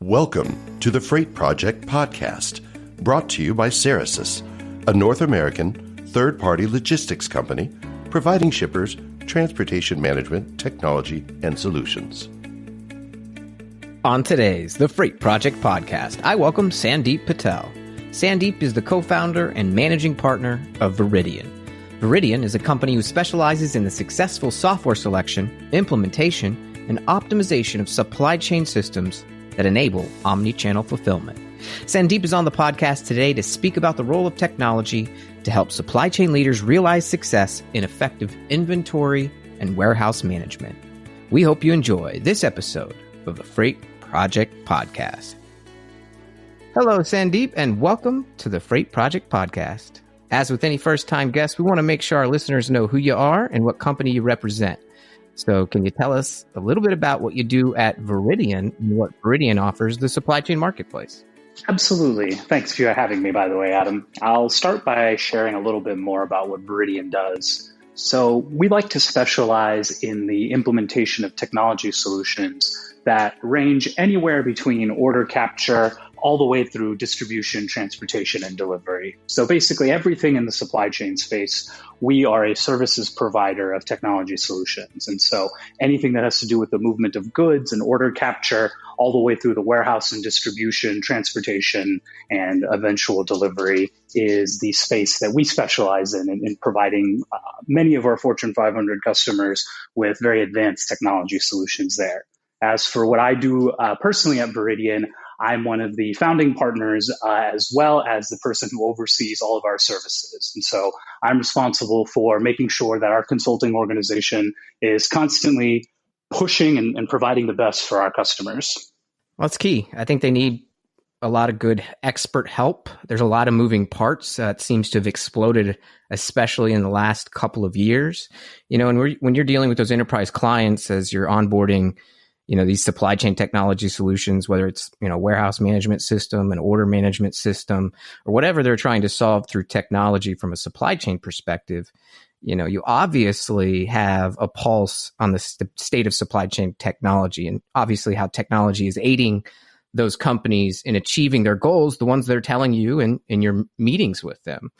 Welcome to the Freight Project Podcast, brought to you by Ceresys, a North American third-party logistics company providing shippers transportation management, technology, and solutions. On today's The Freight Project Podcast, I welcome Sandeep Patel. Sandeep is the co-founder and managing partner of Veridian. Veridian is a company who specializes in the successful software selection, implementation, and optimization of supply chain systems that enable omnichannel fulfillment. Sandeep is on the podcast today to speak about the role of technology to help supply chain leaders realize success in effective inventory and warehouse management. We hope you enjoy this episode of the Freight Project Podcast. Hello, Sandeep, and welcome to the Freight Project Podcast. As with any first-time guest, we want to make sure our listeners know who you are and what company you represent. So can you tell us a little bit about what you do at Veridian and what Veridian offers the supply chain marketplace? Absolutely. Thanks for having me, by the way, Adam. I'll start by sharing a little bit more about what Veridian does. So we like to specialize in the implementation of technology solutions that range anywhere between order capture all the way through distribution, transportation, and delivery. So basically everything in the supply chain space, we are a services provider of technology solutions. And so anything that has to do with the movement of goods and order capture all the way through the warehouse and distribution, transportation, and eventual delivery is the space that we specialize in providing many of our Fortune 500 customers with very advanced technology solutions there. As for what I do personally at Veridian, I'm one of the founding partners as well as the person who oversees all of our services. And so I'm responsible for making sure that our consulting organization is constantly pushing and providing the best for our customers. Well, that's key. I think they need a lot of good expert help. There's a lot of moving parts. It seems to have exploded, especially in the last couple of years. You know, and when you're dealing with those enterprise clients as you're onboarding, you know, these supply chain technology solutions, whether it's, you know, warehouse management system, an order management system, or whatever they're trying to solve through technology from a supply chain perspective, you know, you obviously have a pulse on the state of supply chain technology and obviously how technology is aiding those companies in achieving their goals, the ones they're telling you in your meetings with them.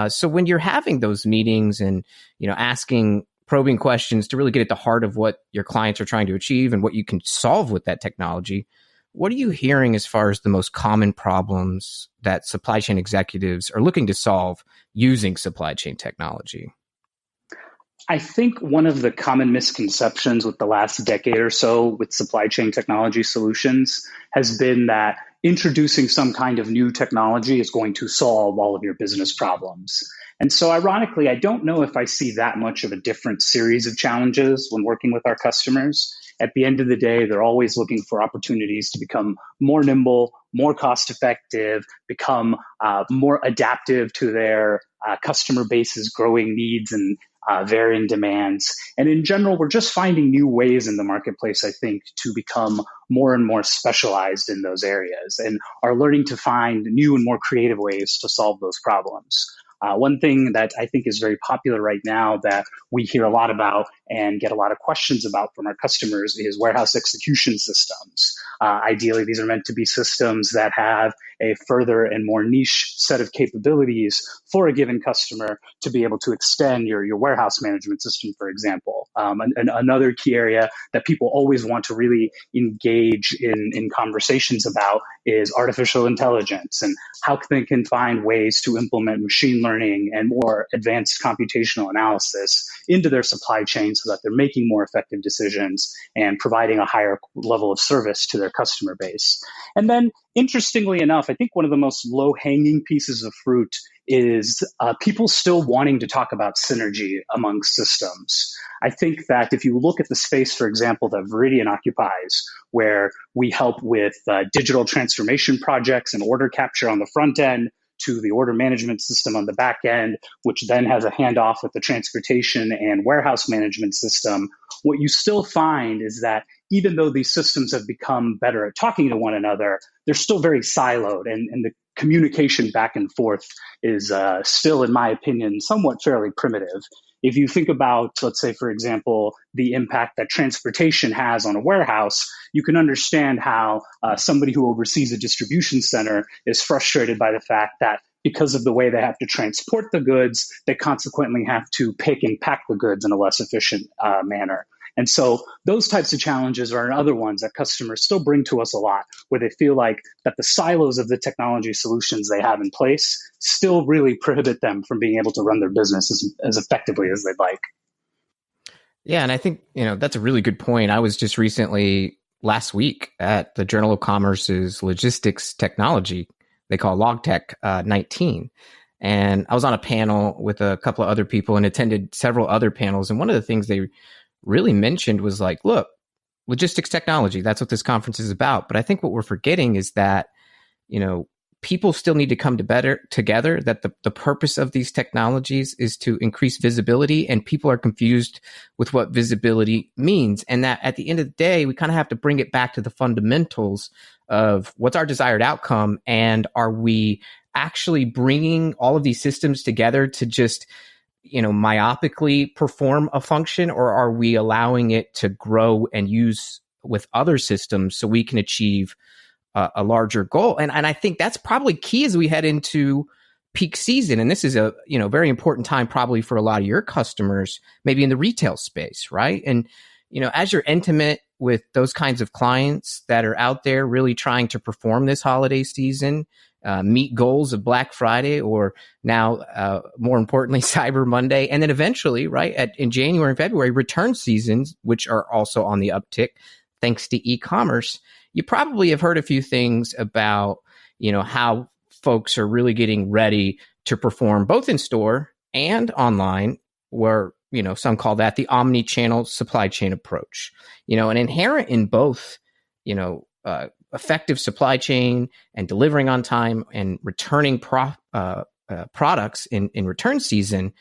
So when you're having those meetings and, you know, asking probing questions to really get at the heart of what your clients are trying to achieve and what you can solve with that technology, what are you hearing as far as the most common problems that supply chain executives are looking to solve using supply chain technology? I think one of the common misconceptions with the last decade or so with supply chain technology solutions has been that introducing some kind of new technology is going to solve all of your business problems. And so ironically, I don't know if I see that much of a different series of challenges when working with our customers. At the end of the day, they're always looking for opportunities to become more nimble, more cost effective, become more adaptive to their customer base's growing needs and varying demands. And in general, we're just finding new ways in the marketplace, I think, to become more and more specialized in those areas and are learning to find new and more creative ways to solve those problems. One thing that I think is very popular right now that we hear a lot about and get a lot of questions about from our customers is warehouse execution systems. Ideally, these are meant to be systems that have a further and more niche set of capabilities for a given customer to be able to extend your warehouse management system, for example. And another key area that people always want to really engage in conversations about is artificial intelligence and how they can find ways to implement machine learning and more advanced computational analysis into their supply chain so that they're making more effective decisions and providing a higher level of service to their customer base. And then, interestingly enough, I think one of the most low-hanging pieces of fruit is people still wanting to talk about synergy among systems. I think that if you look at the space, for example, that Veridian occupies, where we help with digital transformation projects and order capture on the front end, to the order management system on the back end, which then has a handoff with the transportation and warehouse management system, what you still find is that even though these systems have become better at talking to one another, they're still very siloed, and the communication back and forth is still, in my opinion, somewhat fairly primitive. If you think about, let's say, for example, the impact that transportation has on a warehouse, you can understand how somebody who oversees a distribution center is frustrated by the fact that because of the way they have to transport the goods, they consequently have to pick and pack the goods in a less efficient manner. And so those types of challenges are other ones that customers still bring to us a lot, where they feel like that the silos of the technology solutions they have in place still really prohibit them from being able to run their business as effectively as they'd like. Yeah, and I think, that's a really good point. I was just recently, last week, at the Journal of Commerce's Logistics Technology, they call LogTech 19. And I was on a panel with a couple of other people and attended several other panels. And one of the things they really mentioned was like, look, logistics technology, that's what this conference is about. But I think what we're forgetting is that, people still need to come together, that the purpose of these technologies is to increase visibility, and people are confused with what visibility means. And that at the end of the day, we kind of have to bring it back to the fundamentals of what's our desired outcome, and are we actually bringing all of these systems together to just myopically perform a function, or are we allowing it to grow and use with other systems so we can achieve a larger goal? And I think that's probably key as we head into peak season. And this is a very important time probably for a lot of your customers, maybe in the retail space, right? And as you're intimate with those kinds of clients that are out there really trying to perform this holiday season, meet goals of Black Friday, or now, more importantly, Cyber Monday, and then eventually, right, in January and February, return seasons, which are also on the uptick thanks to e-commerce. You probably have heard a few things about, how folks are really getting ready to perform both in store and online, where, some call that the omnichannel supply chain approach. And inherent in both, effective supply chain and delivering on time and returning products in return season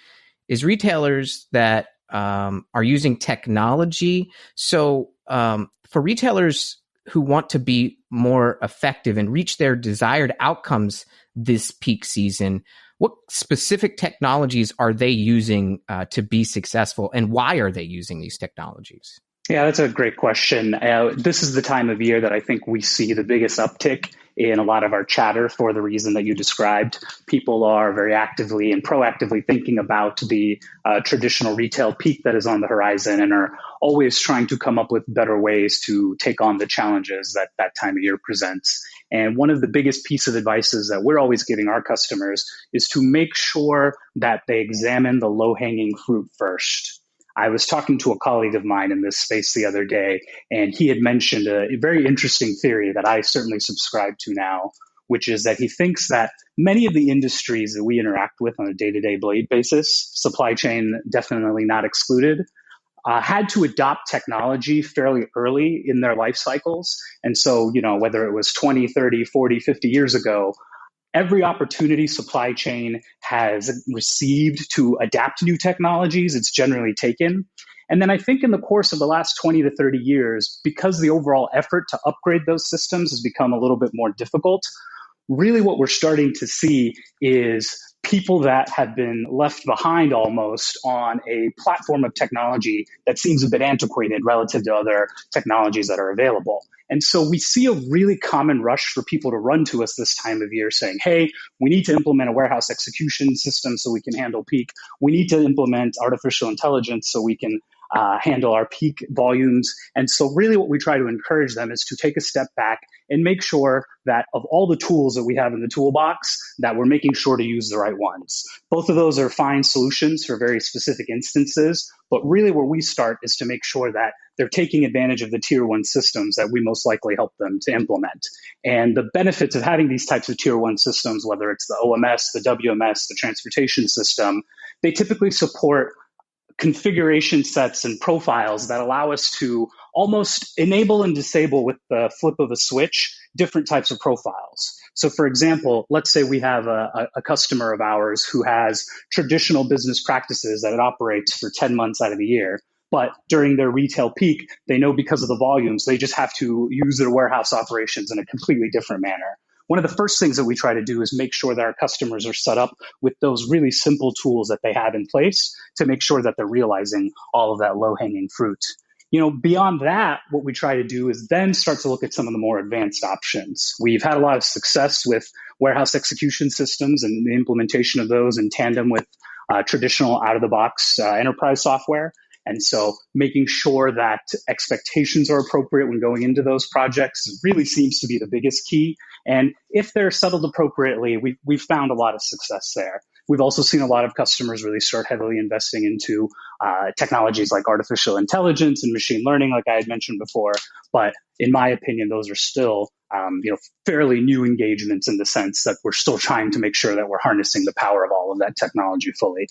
is retailers that are using technology. So for retailers who want to be more effective and reach their desired outcomes this peak season, what specific technologies are they using to be successful, and why are they using these technologies? Yeah, that's a great question. This is the time of year that I think we see the biggest uptick in a lot of our chatter for the reason that you described. People are very actively and proactively thinking about the traditional retail peak that is on the horizon, and are always trying to come up with better ways to take on the challenges that that time of year presents. And one of the biggest piece of advice that we're always giving our customers is to make sure that they examine the low-hanging fruit first. I was talking to a colleague of mine in this space the other day, and he had mentioned a very interesting theory that I certainly subscribe to now, which is that he thinks that many of the industries that we interact with on a day-to-day basis, supply chain definitely not excluded, had to adopt technology fairly early in their life cycles. And so, whether it was 20, 30, 40, 50 years ago, every opportunity supply chain has received to adapt new technologies, it's generally taken. And then I think in the course of the last 20 to 30 years, because the overall effort to upgrade those systems has become a little bit more difficult, really what we're starting to see is people that have been left behind almost on a platform of technology that seems a bit antiquated relative to other technologies that are available. And so we see a really common rush for people to run to us this time of year saying, hey, we need to implement a warehouse execution system so we can handle peak. We need to implement artificial intelligence so we can handle our peak volumes. And so really what we try to encourage them is to take a step back and make sure that of all the tools that we have in the toolbox, that we're making sure to use the right ones. Both of those are fine solutions for very specific instances, but really where we start is to make sure that they're taking advantage of the tier one systems that we most likely help them to implement. And the benefits of having these types of tier one systems, whether it's the OMS, the WMS, the transportation system, they typically support configuration sets and profiles that allow us to almost enable and disable with the flip of a switch different types of profiles. So for example, let's say we have a customer of ours who has traditional business practices that it operates for 10 months out of the year. But during their retail peak, they know because of the volumes, they just have to use their warehouse operations in a completely different manner. one of the first things that we try to do is make sure that our customers are set up with those really simple tools that they have in place to make sure that they're realizing all of that low-hanging fruit. Beyond that, what we try to do is then start to look at some of the more advanced options. We've had a lot of success with warehouse execution systems and the implementation of those in tandem with traditional out-of-the-box enterprise software. And so making sure that expectations are appropriate when going into those projects really seems to be the biggest key. And if they're settled appropriately, we've found a lot of success there. We've also seen a lot of customers really start heavily investing into technologies like artificial intelligence and machine learning, like I had mentioned before. But in my opinion, those are still fairly new engagements in the sense that we're still trying to make sure that we're harnessing the power of all of that technology fully.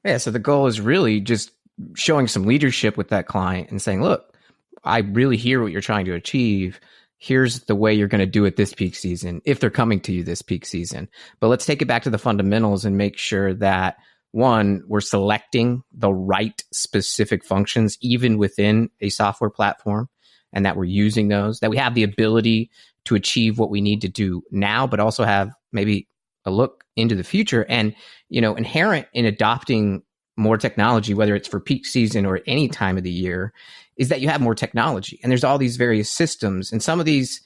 Yeah, so the goal is really just showing some leadership with that client and saying, look, I really hear what you're trying to achieve. Here's the way you're going to do it this peak season, if they're coming to you this peak season. But let's take it back to the fundamentals and make sure that, one, we're selecting the right specific functions, even within a software platform, and that we're using those, that we have the ability to achieve what we need to do now, but also have maybe a look into the future. And, inherent in adopting more technology, whether it's for peak season or any time of the year, is that you have more technology. And there's all these various systems. And some of these,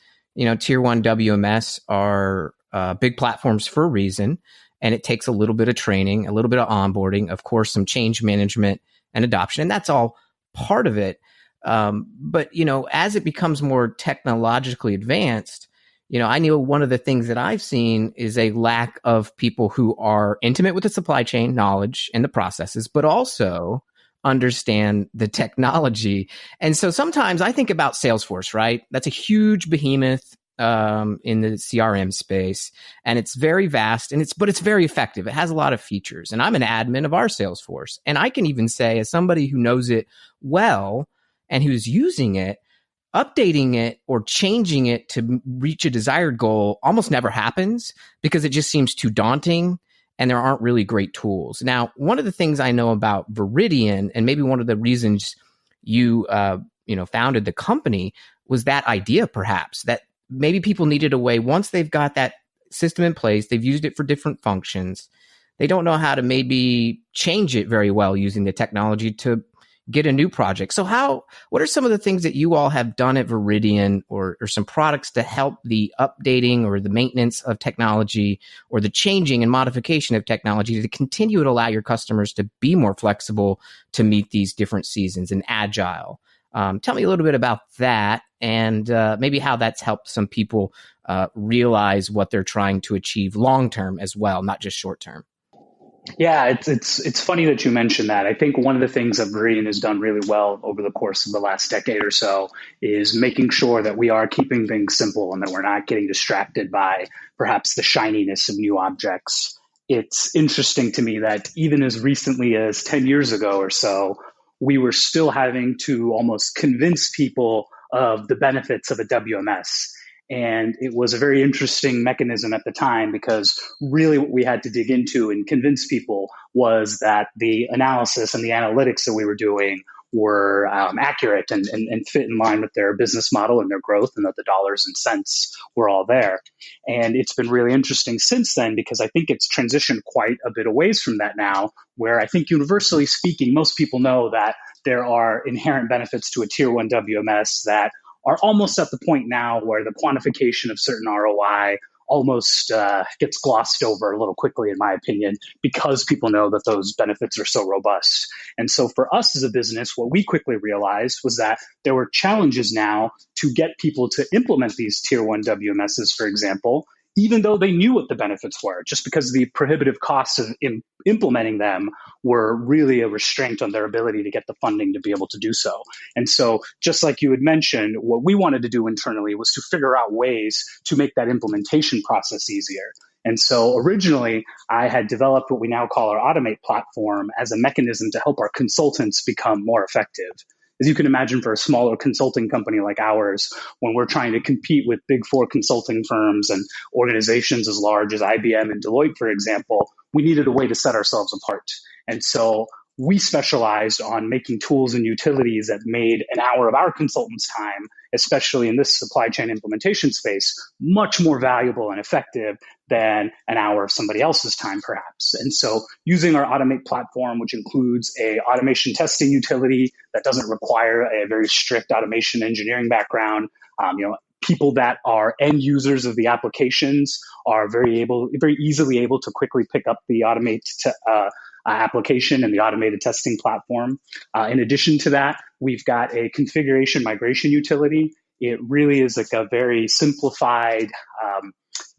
tier one WMS are big platforms for a reason. And it takes a little bit of training, a little bit of onboarding, of course, some change management and adoption. And that's all part of it. But, as it becomes more technologically advanced, I know one of the things that I've seen is a lack of people who are intimate with the supply chain knowledge and the processes, but also understand the technology. And so sometimes I think about Salesforce, right? That's a huge behemoth in the CRM space, and it's very vast, but it's very effective. It has a lot of features, and I'm an admin of our Salesforce, and I can even say, as somebody who knows it well and who's using it, updating it or changing it to reach a desired goal almost never happens because it just seems too daunting and there aren't really great tools. Now, one of the things I know about Veridian, and maybe one of the reasons you founded the company, was that idea, perhaps, that maybe people needed a way, once they've got that system in place, they've used it for different functions, they don't know how to maybe change it very well using the technology to get a new project. So what are some of the things that you all have done at Veridian, or some products to help the updating or the maintenance of technology or the changing and modification of technology to continue to allow your customers to be more flexible to meet these different seasons and agile? Tell me a little bit about that, and maybe how that's helped some people realize what they're trying to achieve long-term as well, not just short-term. Yeah, it's funny that you mentioned that. I think one of the things that Veridian has done really well over the course of the last decade or so is making sure that we are keeping things simple and that we're not getting distracted by perhaps the shininess of new objects. It's interesting to me that even as recently as 10 years ago or so, we were still having to almost convince people of the benefits of a WMS. And it was a very interesting mechanism at the time, because really what we had to dig into and convince people was that the analysis and the analytics that we were doing were accurate and fit in line with their business model and their growth, and that the dollars and cents were all there. And it's been really interesting since then, because I think it's transitioned quite a bit away from that now, where I think universally speaking, most people know that there are inherent benefits to a tier one WMS that are almost at the point now where the quantification of certain ROI almost gets glossed over a little quickly, in my opinion, because people know that those benefits are so robust. And so for us as a business, what we quickly realized was that there were challenges now to get people to implement these tier one WMSs, for example, even though they knew what the benefits were, just because the prohibitive costs of implementing them were really a restraint on their ability to get the funding to be able to do so. And so, just like you had mentioned, what we wanted to do internally was to figure out ways to make that implementation process easier. And so originally, I had developed what we now call our Automate platform as a mechanism to help our consultants become more effective. As you can imagine, for a smaller consulting company like ours, when we're trying to compete with big four consulting firms and organizations as large as IBM and Deloitte, for example, we needed a way to set ourselves apart. And so we specialized on making tools and utilities that made an hour of our consultants' time, especially in this supply chain implementation space, much more valuable and effective than an hour of somebody else's time, perhaps. And so using our Automate platform, which includes a automation testing utility that doesn't require a very strict automation engineering background, people that are end users of the applications are very easily able to quickly pick up the Automate application and the automated testing platform. In addition to that, we've got a configuration migration utility. It really is like a very simplified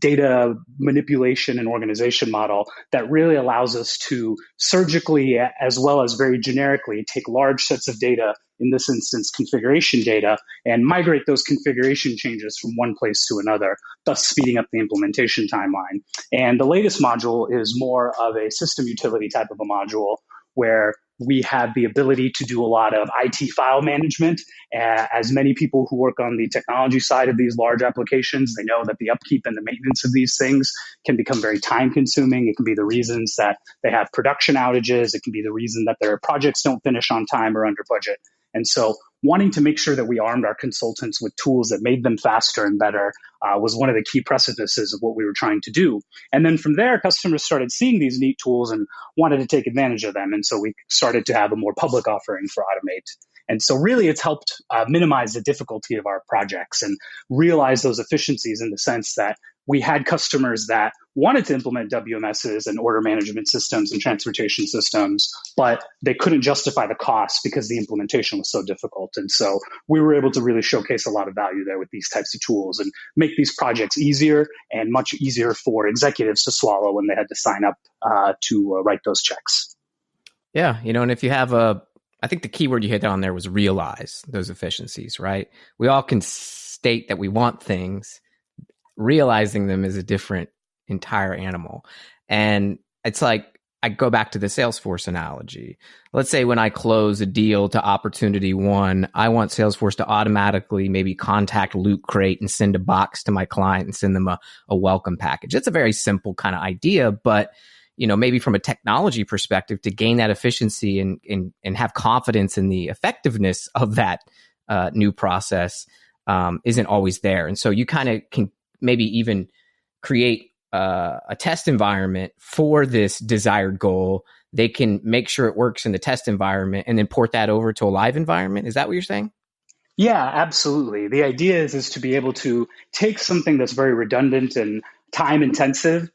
data manipulation and organization model that really allows us to surgically, as well as very generically, take large sets of data, in this instance configuration data, and migrate those configuration changes from one place to another, thus speeding up the implementation timeline. And the latest module is more of a system utility type of a module where we have the ability to do a lot of IT file management. As many people who work on the technology side of these large applications, they know that the upkeep and the maintenance of these things can become very time consuming. It can be the reasons that they have production outages. It can be the reason that their projects don't finish on time or under budget. And so wanting to make sure that we armed our consultants with tools that made them faster and better was one of the key precipices of what we were trying to do. And then from there, customers started seeing these neat tools and wanted to take advantage of them. And so we started to have a more public offering for Automate. And so really it's helped minimize the difficulty of our projects and realize those efficiencies in the sense that we had customers that wanted to implement WMSs and order management systems and transportation systems, but they couldn't justify the cost because the implementation was so difficult. And so we were able to really showcase a lot of value there with these types of tools and make these projects easier and much easier for executives to swallow when they had to sign up to write those checks. Yeah, and if you have I think the key word you hit on there was realize those efficiencies, right? We all can state that we want things. Realizing them is a different entire animal. And it's like, I go back to the Salesforce analogy. Let's say when I close a deal to opportunity one, I want Salesforce to automatically maybe contact Loot Crate and send a box to my client and send them a welcome package. It's a very simple kind of idea, but maybe from a technology perspective, to gain that efficiency and have confidence in the effectiveness of that new process isn't always there. And so you kind of can maybe even create a test environment for this desired goal. They can make sure it works in the test environment and then port that over to a live environment. Is that what you're saying? Yeah, absolutely. The idea is to be able to take something that's very redundant and time intensive,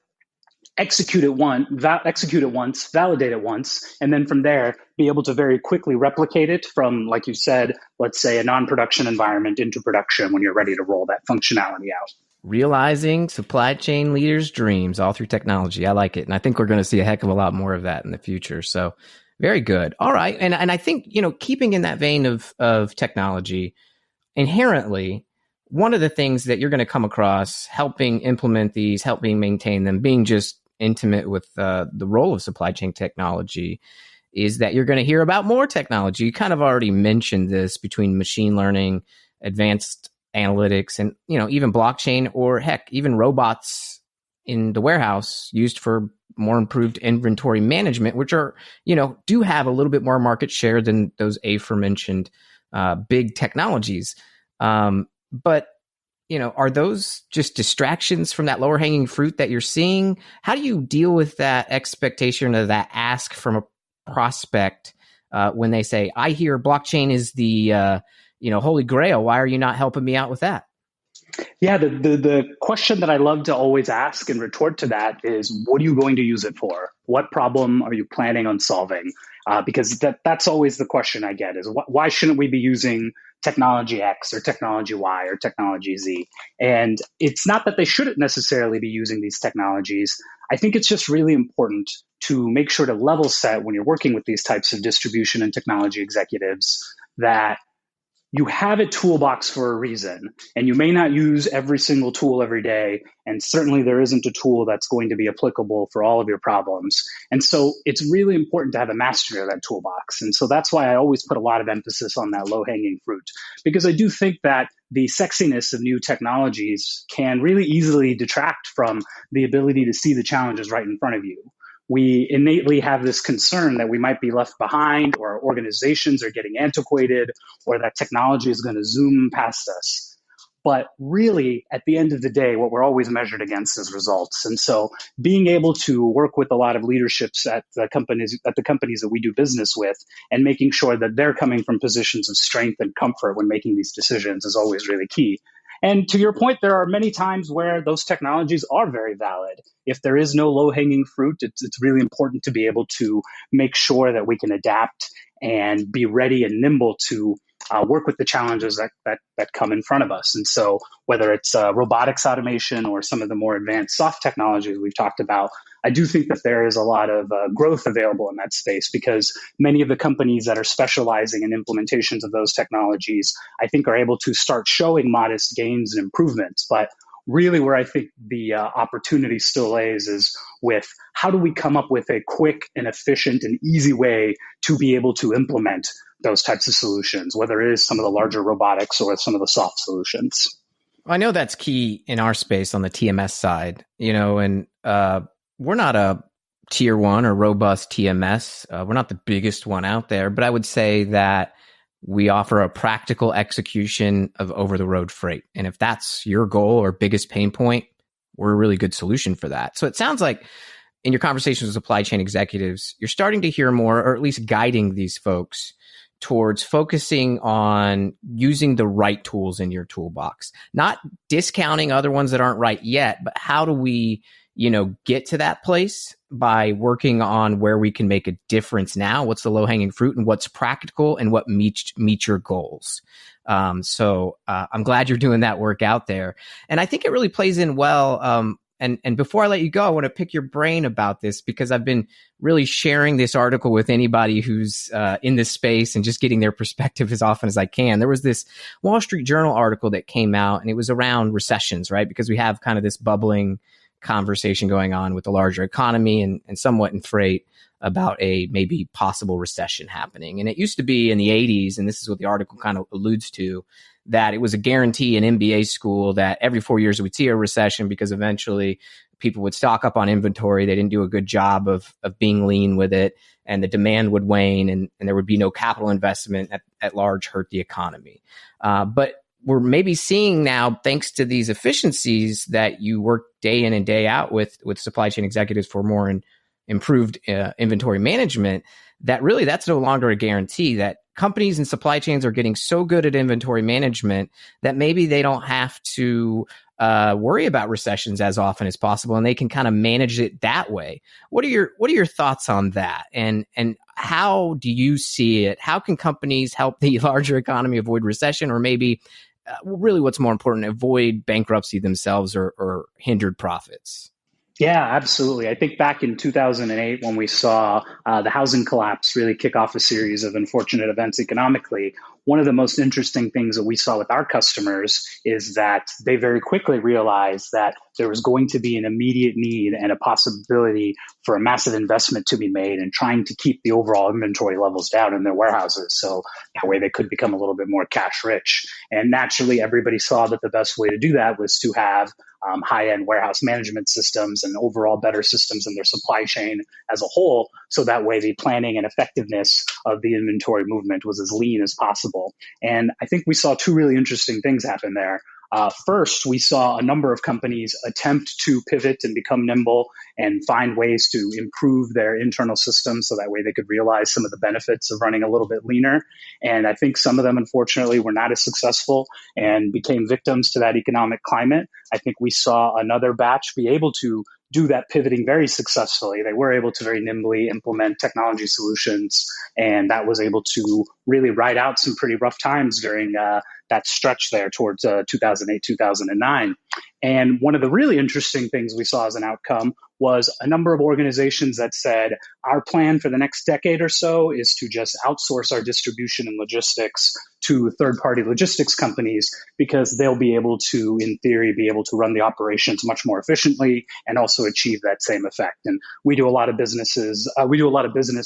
execute it once, validate it once, and then from there, be able to very quickly replicate it from, like you said, let's say a non-production environment into production when you're ready to roll that functionality out. Realizing supply chain leaders' dreams all through technology. I like it. And I think we're going to see a heck of a lot more of that in the future. So very good. All right. And I think, keeping in that vein of technology, inherently, one of the things that you're going to come across helping implement these, helping maintain them, being just intimate with the role of supply chain technology, is that you're going to hear about more technology. You kind of already mentioned this between machine learning, advanced analytics, and even blockchain, or heck, even robots in the warehouse used for more improved inventory management, which are do have a little bit more market share than those aforementioned big technologies. But are those just distractions from that lower hanging fruit that you're seeing? How do you deal with that expectation or that ask from a prospect when they say, "I hear blockchain is the holy grail. Why are you not helping me out with that?" Yeah, the question that I love to always ask and retort to that is, what are you going to use it for? What problem are you planning on solving? Because that's always the question I get is, why shouldn't we be using technology X or technology Y or technology Z? And it's not that they shouldn't necessarily be using these technologies. I think it's just really important to make sure to level set when you're working with these types of distribution and technology executives that you have a toolbox for a reason, and you may not use every single tool every day. And certainly there isn't a tool that's going to be applicable for all of your problems. And so it's really important to have a mastery of that toolbox. And so that's why I always put a lot of emphasis on that low-hanging fruit, because I do think that the sexiness of new technologies can really easily detract from the ability to see the challenges right in front of you. we innately have this concern that we might be left behind, or our organizations are getting antiquated, or that technology is going to zoom past us. But really, at the end of the day, what we're always measured against is results. And so being able to work with a lot of leaderships at the companies that we do business with, and making sure that they're coming from positions of strength and comfort when making these decisions is always really key. And to your point, there are many times where those technologies are very valid. If there is no low-hanging fruit, it's really important to be able to make sure that we can adapt and be ready and nimble to work with the challenges that come in front of us. And so whether it's robotics automation or some of the more advanced soft technologies we've talked about, I do think that there is a lot of growth available in that space, because many of the companies that are specializing in implementations of those technologies, I think, are able to start showing modest gains and improvements. But really where I think the opportunity still lays is with how do we come up with a quick and efficient and easy way to be able to implement those types of solutions, whether it is some of the larger robotics or some of the soft solutions. I know that's key in our space on the TMS side, and we're not a tier one or robust TMS. We're not the biggest one out there, but I would say that we offer a practical execution of over-the-road freight. And if that's your goal or biggest pain point, we're a really good solution for that. So it sounds like in your conversations with supply chain executives, you're starting to hear more, or at least guiding these folks towards focusing on using the right tools in your toolbox, not discounting other ones that aren't right yet, but how do we, get to that place by working on where we can make a difference now? What's the low-hanging fruit, and what's practical, and what meets your goals? So I'm glad you're doing that work out there. And I think it really plays in well. And before I let you go, I want to pick your brain about this, because I've been really sharing this article with anybody who's in this space and just getting their perspective as often as I can. There was this Wall Street Journal article that came out, and it was around recessions, right? Because we have kind of this bubbling conversation going on with the larger economy and somewhat in freight about a maybe possible recession happening. And it used to be in the 80s, and this is what the article kind of alludes to, that it was a guarantee in MBA school that every 4 years we'd see a recession, because eventually people would stock up on inventory. They didn't do a good job of being lean with it, and the demand would wane, and there would be no capital investment at large, hurt the economy. But we're maybe seeing now, thanks to these efficiencies that you work day in and day out with supply chain executives for more improved inventory management, that really that's no longer a guarantee, that companies and supply chains are getting so good at inventory management that maybe they don't have to worry about recessions as often as possible, and they can kind of manage it that way. What are your thoughts on that? And how do you see it? How can companies help the larger economy avoid recession, or maybe really what's more important, avoid bankruptcy themselves or hindered profits? Yeah, absolutely. I think back in 2008, when we saw the housing collapse really kick off a series of unfortunate events economically, one of the most interesting things that we saw with our customers is that they very quickly realized that there was going to be an immediate need and a possibility for a massive investment to be made in trying to keep the overall inventory levels down in their warehouses. So that way they could become a little bit more cash rich. And naturally, everybody saw that the best way to do that was to have high-end warehouse management systems and overall better systems in their supply chain as a whole. So that way the planning and effectiveness of the inventory movement was as lean as possible. And I think we saw two really interesting things happen there. First, we saw a number of companies attempt to pivot and become nimble and find ways to improve their internal systems so that way they could realize some of the benefits of running a little bit leaner. And I think some of them, unfortunately, were not as successful and became victims to that economic climate. I think we saw another batch be able to do that pivoting very successfully. They were able to very nimbly implement technology solutions, and that was able to really ride out some pretty rough times during that stretch there towards 2008, 2009. And one of the really interesting things we saw as an outcome was a number of organizations that said, our plan for the next decade or so is to just outsource our distribution and logistics to third-party logistics companies, because they'll be able to, in theory, be able to run the operations much more efficiently and also achieve that same effect. And we do a lot of business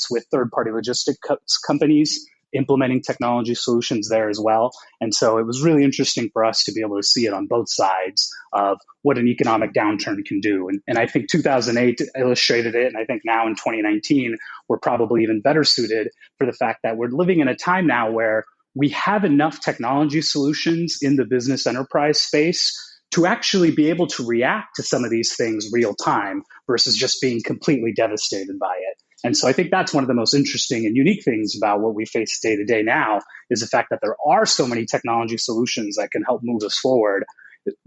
with third-party logistics companies implementing technology solutions there as well. And so it was really interesting for us to be able to see it on both sides of what an economic downturn can do. And I think 2008 illustrated it. And I think now in 2019, we're probably even better suited for the fact that we're living in a time now where we have enough technology solutions in the business enterprise space to actually be able to react to some of these things real time versus just being completely devastated by it. And so I think that's one of the most interesting and unique things about what we face day to day now is the fact that there are so many technology solutions that can help move us forward.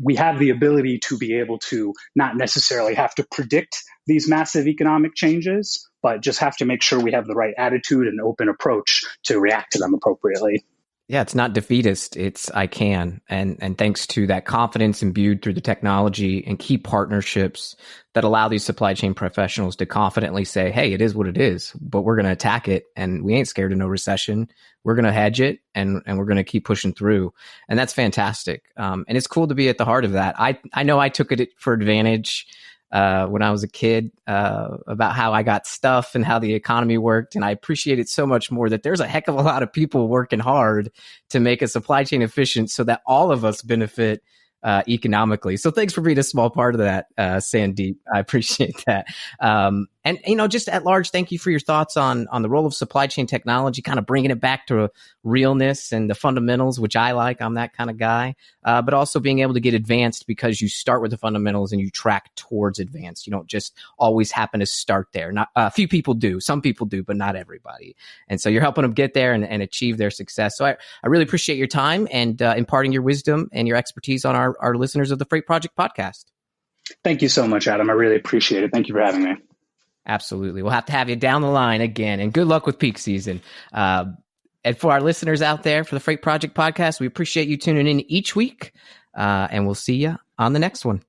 We have the ability to be able to not necessarily have to predict these massive economic changes, but just have to make sure we have the right attitude and open approach to react to them appropriately. Yeah, it's not defeatist. It's I can. And thanks to that confidence imbued through the technology and key partnerships that allow these supply chain professionals to confidently say, hey, it is what it is, but we're going to attack it. And we ain't scared of no recession. We're going to hedge it and we're going to keep pushing through. And that's fantastic. And it's cool to be at the heart of that. I know I took it for advantage when I was a kid about how I got stuff and how the economy worked. And I appreciate it so much more that there's a heck of a lot of people working hard to make a supply chain efficient so that all of us benefit economically. So thanks for being a small part of that, Sandeep. I appreciate that. And, just at large, thank you for your thoughts on the role of supply chain technology, kind of bringing it back to realness and the fundamentals, which I like. I'm that kind of guy. But also being able to get advanced because you start with the fundamentals and you track towards advanced. You don't just always happen to start there. Not a few people do. Some people do, but not everybody. And so you're helping them get there and achieve their success. So I really appreciate your time and imparting your wisdom and your expertise on our listeners of the Freight Project podcast. Thank you so much, Adam. I really appreciate it. Thank you for having me. Absolutely. We'll have to have you down the line again, and good luck with peak season. And for our listeners out there for the Freight Project podcast, we appreciate you tuning in each week, and we'll see you on the next one.